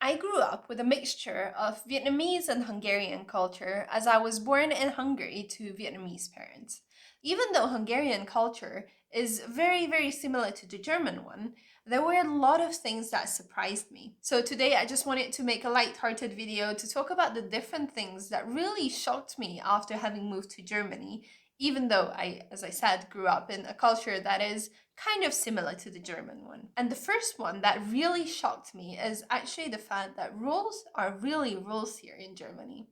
I grew up with a mixture of Vietnamese and Hungarian culture as I was born in Hungary to Vietnamese parents. Even though Hungarian culture is very, very similar to the German one, there were a lot of things that surprised me. So today I just wanted to make a light-hearted video to talk about the different things that really shocked me after having moved to Germany, even though I, as I said, grew up in a culture that is kind of similar to the German one. And the first one that really shocked me is actually the fact that rules are really rules here in Germany.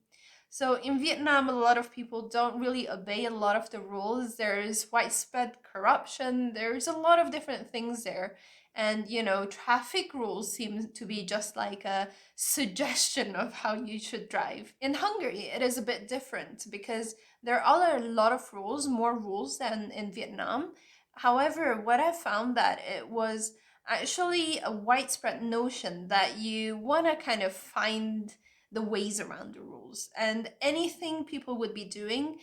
So in Vietnam, a lot of people don't really obey a lot of the rules. There's widespread corruption. There's a lot of different things there. And, traffic rules seem to be just like a suggestion of how you should drive. In Hungary, it is a bit different because there are a lot of rules, more rules than in Vietnam. However, what I found that it was actually a widespread notion that you want to kind of find the ways around the rules. And anything people would be doing,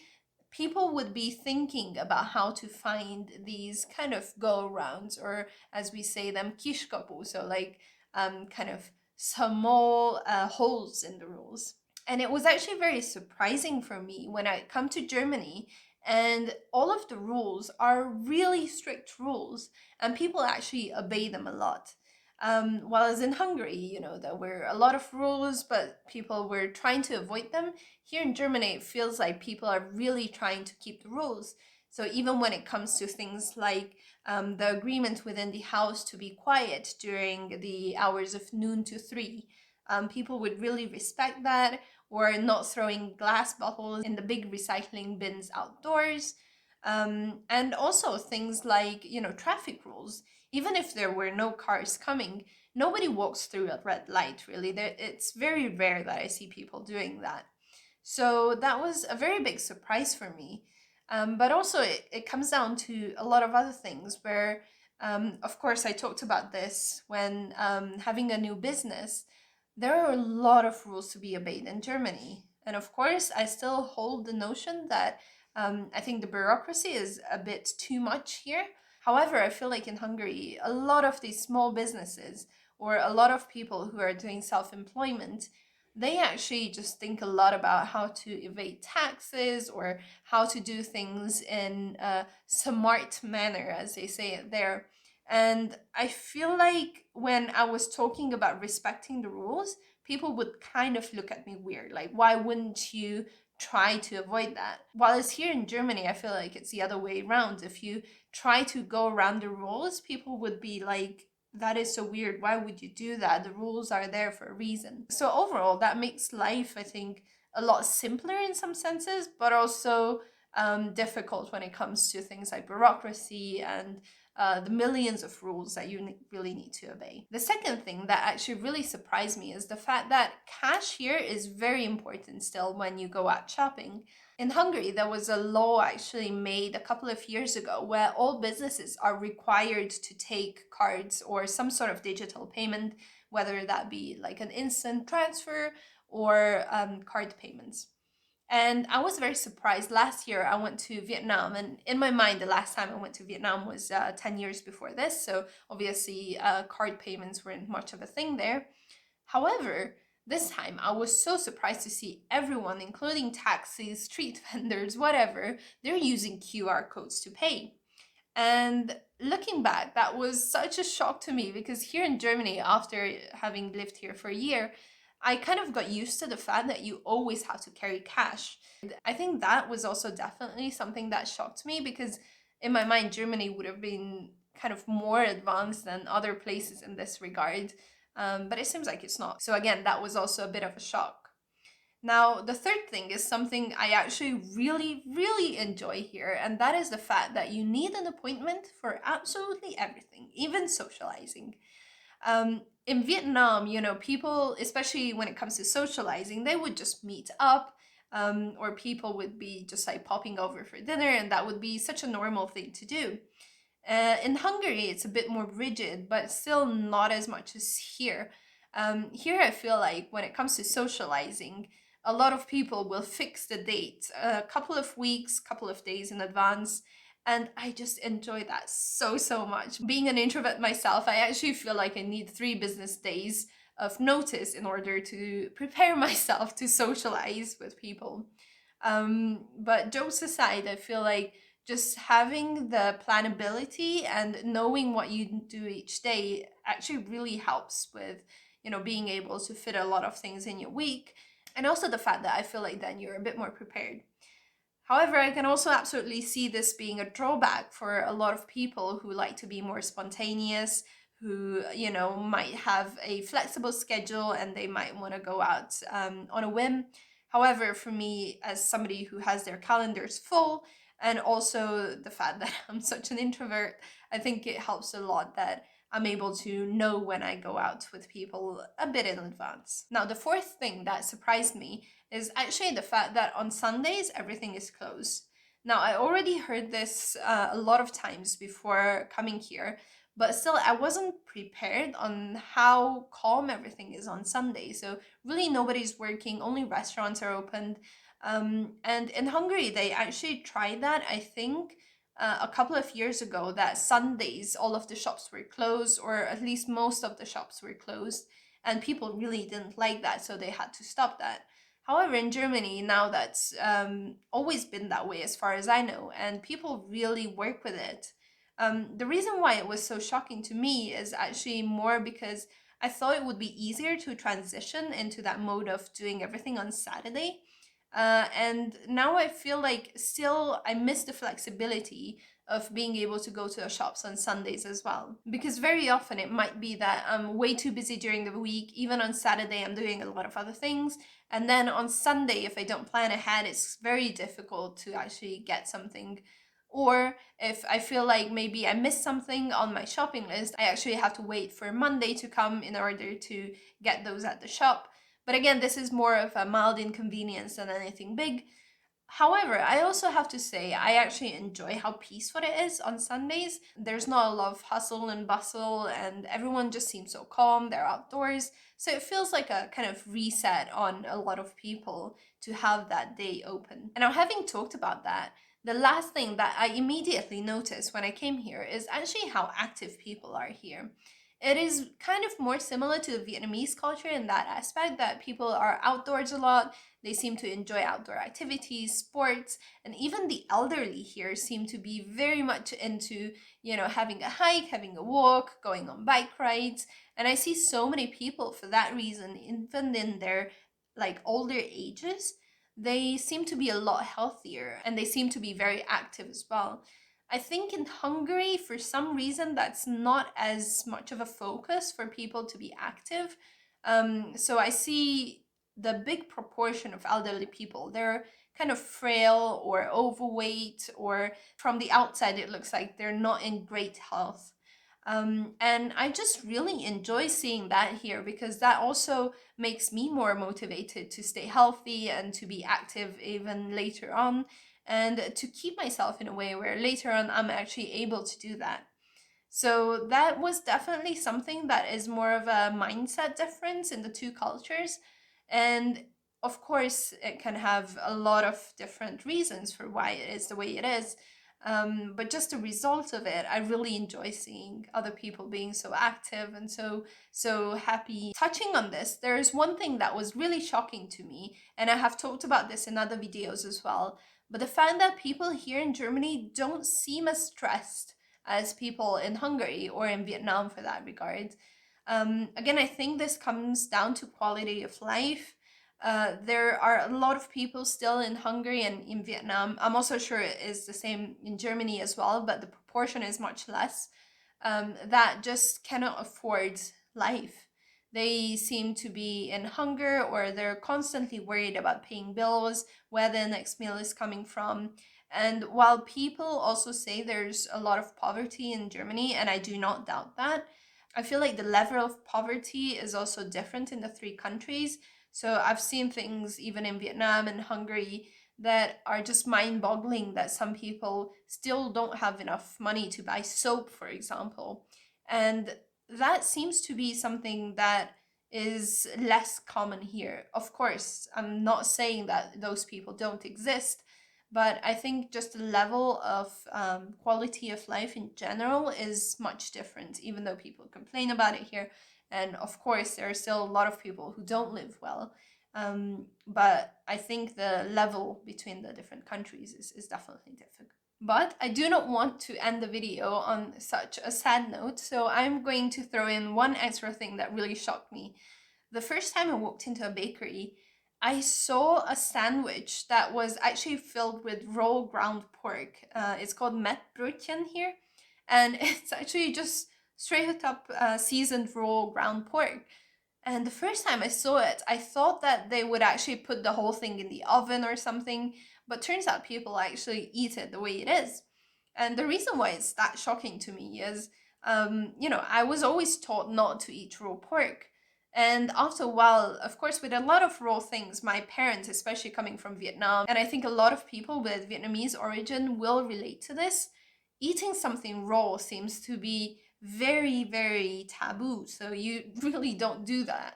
people would be thinking about how to find these kind of go arounds, or as we say them, kiskapu, so like kind of small holes in the rules. And it was actually very surprising for me when I come to Germany and all of the rules are really strict rules and people actually obey them a lot. While as in Hungary, there were a lot of rules, but people were trying to avoid them. Here in Germany, it feels like people are really trying to keep the rules. So even when it comes to things like the agreement within the house to be quiet during the hours of noon to 3, people would really respect that, or not throwing glass bottles in the big recycling bins outdoors. And also things like, traffic rules. Even if there were no cars coming, nobody walks through a red light, really. It's very rare that I see people doing that. So that was a very big surprise for me. But also, it comes down to a lot of other things where, of course, I talked about this when having a new business. There are a lot of rules to be obeyed in Germany. And of course, I still hold the notion that I think the bureaucracy is a bit too much here. However, I feel like in Hungary, a lot of these small businesses or a lot of people who are doing self-employment, they actually just think a lot about how to evade taxes or how to do things in a smart manner, as they say it there. And I feel like when I was talking about respecting the rules, people would kind of look at me weird. Like, why wouldn't you try to avoid that? While it's here in Germany, I feel like it's the other way around. If you try to go around the rules, people would be like, that is so weird. Why would you do that? The rules are there for a reason. So overall, that makes life, I think, a lot simpler in some senses, but also difficult when it comes to things like bureaucracy and the millions of rules that you really need to obey. The second thing that actually really surprised me is the fact that cash here is very important still when you go out shopping. In Hungary, there was a law actually made a couple of years ago where all businesses are required to take cards or some sort of digital payment, whether that be like an instant transfer or card payments. And I was very surprised. Last year, I went to Vietnam, and in my mind, the last time I went to Vietnam was 10 years before this. So obviously, card payments weren't much of a thing there. However, this time I was so surprised to see everyone, including taxis, street vendors, whatever, they're using QR codes to pay. And looking back, that was such a shock to me because here in Germany, after having lived here for a year, I kind of got used to the fact that you always have to carry cash. And I think that was also definitely something that shocked me because in my mind, Germany would have been kind of more advanced than other places in this regard. But it seems like it's not. So again, that was also a bit of a shock. Now, the third thing is something I actually really, really enjoy here, and that is the fact that you need an appointment for absolutely everything, even socializing. In Vietnam, people, especially when it comes to socializing, they would just meet up, or people would be just like popping over for dinner, and that would be such a normal thing to do. In Hungary, it's a bit more rigid, but still not as much as here. Here, I feel like when it comes to socializing, a lot of people will fix the date a couple of weeks, couple of days in advance. And I just enjoy that so, so much. Being an introvert myself, I actually feel like I need 3 business days of notice in order to prepare myself to socialize with people. But jokes aside, I feel like just having the planability and knowing what you do each day actually really helps with, being able to fit a lot of things in your week. And also the fact that I feel like then you're a bit more prepared. However, I can also absolutely see this being a drawback for a lot of people who like to be more spontaneous, who, might have a flexible schedule and they might want to go out on a whim. However, for me, as somebody who has their calendars full, and also the fact that I'm such an introvert, I think it helps a lot that I'm able to know when I go out with people a bit in advance. Now, the fourth thing that surprised me is actually the fact that on Sundays everything is closed. Now, I already heard this a lot of times before coming here, but still, I wasn't prepared on how calm everything is on Sunday. So, really, nobody's working, only restaurants are opened. And in Hungary, they actually tried that, I think. A couple of years ago, that Sundays all of the shops were closed, or at least most of the shops were closed, and people really didn't like that, so they had to stop that. However, in Germany, now that's always been that way as far as I know, and people really work with it. The reason why it was so shocking to me is actually more because I thought it would be easier to transition into that mode of doing everything on Saturday. And now I feel like still I miss the flexibility of being able to go to the shops on Sundays as well. Because very often it might be that I'm way too busy during the week. Even on Saturday, I'm doing a lot of other things. And then on Sunday, if I don't plan ahead, it's very difficult to actually get something. Or if I feel like maybe I missed something on my shopping list, I actually have to wait for Monday to come in order to get those at the shop. But again, this is more of a mild inconvenience than anything big. However, I also have to say I actually enjoy how peaceful it is on Sundays. There's not a lot of hustle and bustle, and everyone just seems so calm. They're outdoors. So it feels like a kind of reset on a lot of people to have that day open. And now, having talked about that, the last thing that I immediately noticed when I came here is actually how active people are here. It is kind of more similar to the Vietnamese culture in that aspect that people are outdoors a lot. They seem to enjoy outdoor activities, sports, and even the elderly here seem to be very much into, having a hike, having a walk, going on bike rides. And I see so many people for that reason, even in their like older ages, they seem to be a lot healthier and they seem to be very active as well. I think in Hungary, for some reason, that's not as much of a focus for people to be active. So I see the big proportion of elderly people. They're kind of frail or overweight, or from the outside, it looks like they're not in great health. And I just really enjoy seeing that here because that also makes me more motivated to stay healthy and to be active even later on, and to keep myself in a way where later on I'm actually able to do that. So that was definitely something that is more of a mindset difference in the two cultures. And of course, it can have a lot of different reasons for why it is the way it is. But just a result of it, I really enjoy seeing other people being so active and so happy. Touching on this, there is one thing that was really shocking to me, and I have talked about this in other videos as well. But the fact that people here in Germany don't seem as stressed as people in Hungary or in Vietnam for that regard. Again, I think this comes down to quality of life. There are a lot of people still in Hungary and in Vietnam. I'm also sure it is the same in Germany as well, but the proportion is much less, that just cannot afford life. They seem to be in hunger, or they're constantly worried about paying bills, where the next meal is coming from. And while people also say there's a lot of poverty in Germany, and I do not doubt that, I feel like the level of poverty is also different in the three countries. So I've seen things even in Vietnam and Hungary that are just mind boggling, that some people still don't have enough money to buy soap, for example. And that seems to be something that is less common here. Of course, I'm not saying that those people don't exist, but I think just the level of quality of life in general is much different, even though people complain about it here. And of course, there are still a lot of people who don't live well. But I think the level between the different countries is definitely different. But I do not want to end the video on such a sad note, so I'm going to throw in one extra thing that really shocked me. The first time I walked into a bakery, I saw a sandwich that was actually filled with raw ground pork. It's called Mettbrötchen here, and it's actually just straight up seasoned raw ground pork. And the first time I saw it, I thought that they would actually put the whole thing in the oven or something, but turns out people actually eat it the way it is. And the reason why it's that shocking to me is, I was always taught not to eat raw pork. And after a while, of course, with a lot of raw things, my parents, especially coming from Vietnam, and I think a lot of people with Vietnamese origin will relate to this, eating something raw seems to be very, very taboo. So you really don't do that.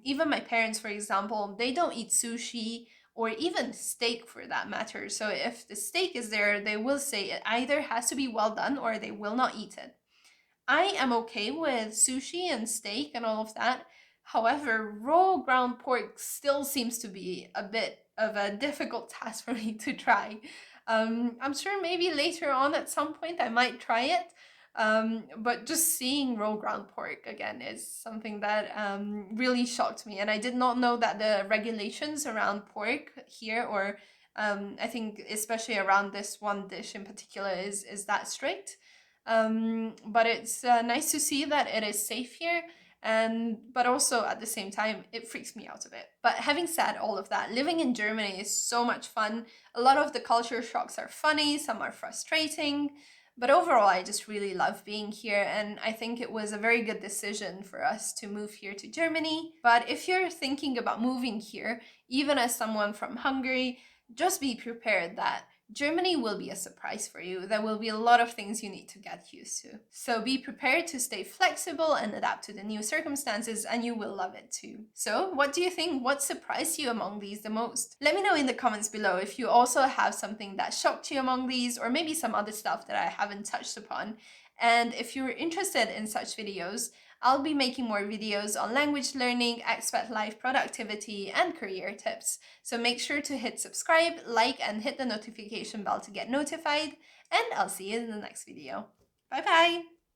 Even my parents, for example, they don't eat sushi or even steak for that matter. So if the steak is there, they will say it either has to be well done or they will not eat it. I am okay with sushi and steak and all of that. However, raw ground pork still seems to be a bit of a difficult task for me to try. I'm sure maybe later on at some point I might try it. But just seeing raw ground pork again is something that really shocked me. And I did not know that the regulations around pork here, or I think especially around this one dish in particular, is that strict. But it's nice to see that it is safe here, and but also at the same time it freaks me out a bit. But having said all of that, living in Germany is so much fun. A lot of the culture shocks are funny, some are frustrating, but overall I just really love being here, and I think it was a very good decision for us to move here to Germany. But if you're thinking about moving here, even as someone from Hungary, just be prepared that Germany will be a surprise for you. There will be a lot of things you need to get used to. So be prepared to stay flexible and adapt to the new circumstances, and you will love it too. So what do you think? What surprised you among these the most? Let me know in the comments below if you also have something that shocked you among these, or maybe some other stuff that I haven't touched upon. And if you're interested in such videos, I'll be making more videos on language learning, expat life, productivity, and career tips. So make sure to hit subscribe, like, and hit the notification bell to get notified. And I'll see you in the next video. Bye bye!